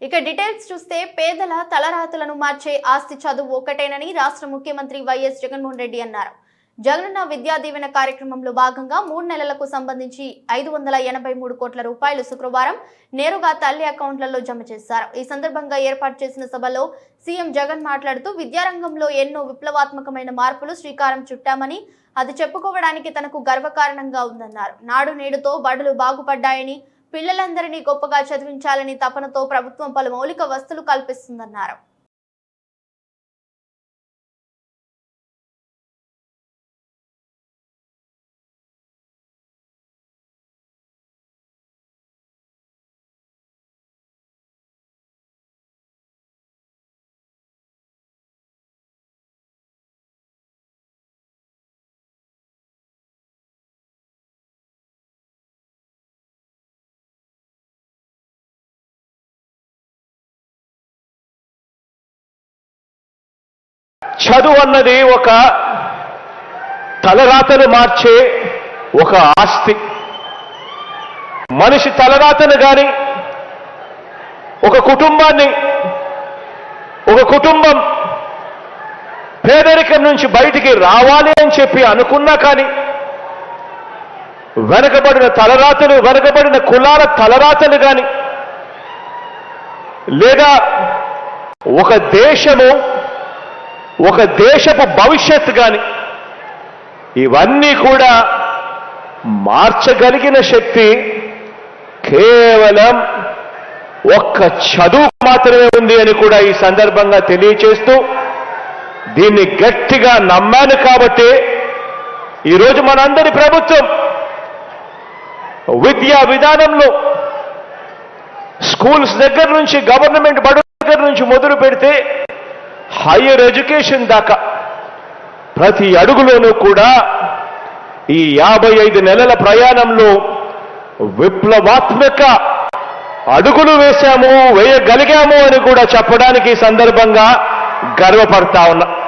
ఇక డీటెయిల్స్ చూస్తే పేదల తలరాతలను మార్చే ఆస్తి చదువు ఒకటేనని రాష్ట్ర ముఖ్యమంత్రి వైఎస్ జగన్మోహన్ రెడ్డి అన్నారు. జగనన్న విద్యా దీవెన కార్యక్రమంలో భాగంగా 3 నెలలకు సంబంధించి 583 కోట్ల రూపాయలు శుక్రవారం నేరుగా తల్లి అకౌంట్లలో జమ చేశారు. ఈ సందర్భంగా ఏర్పాటు చేసిన సభలో సీఎం జగన్ మాట్లాడుతూ విద్యారంగంలో ఎన్నో విప్లవాత్మకమైన మార్పులు శ్రీకారం చుట్టామని, అది చెప్పుకోవడానికి తనకు గర్వకారణంగా ఉందన్నారు. నాడు నేడుతో బడులు బాగుపడ్డాయని, పిల్లలందరినీ గొప్పగా చదివించాలని తపనతో ప్రభుత్వం పలు మౌలిక వసతులు కల్పిస్తుందన్నారు. చదువు అన్నది ఒక తలరాతను మార్చే ఒక ఆస్తి. మనిషి తలరాతను గాని ఒక కుటుంబం పేదరికం నుంచి బయటికి రావాలి అని చెప్పి అనుకున్నా కానీ వెనకబడిన కులాల తలరాతలు గాని లేదా ఒక దేశపు భవిష్యత్తు కానీ ఇవన్నీ కూడా మార్చగలిగిన శక్తి కేవలం ఒక్క చదువు మాత్రమే ఉంది అని కూడా ఈ సందర్భంగా తెలియచేస్తూ, దీన్ని గట్టిగా నమ్మాను కాబట్టి ఈరోజు మనందరి ప్రభుత్వం విద్యా విధానంలో స్కూల్స్ దగ్గర నుంచి, గవర్నమెంట్ బడుల దగ్గర నుంచి మొదలు పెడితే హైయర్ ఎడ్యుకేషన్ దాకా ప్రతి అడుగులోనూ కూడా ఈ 55 నెలల ప్రయాణంలో విప్లవాత్మక అడుగులు వేయగలిగాము అని కూడా చెప్పడానికి ఈ సందర్భంగా గర్వపడతా ఉన్నా.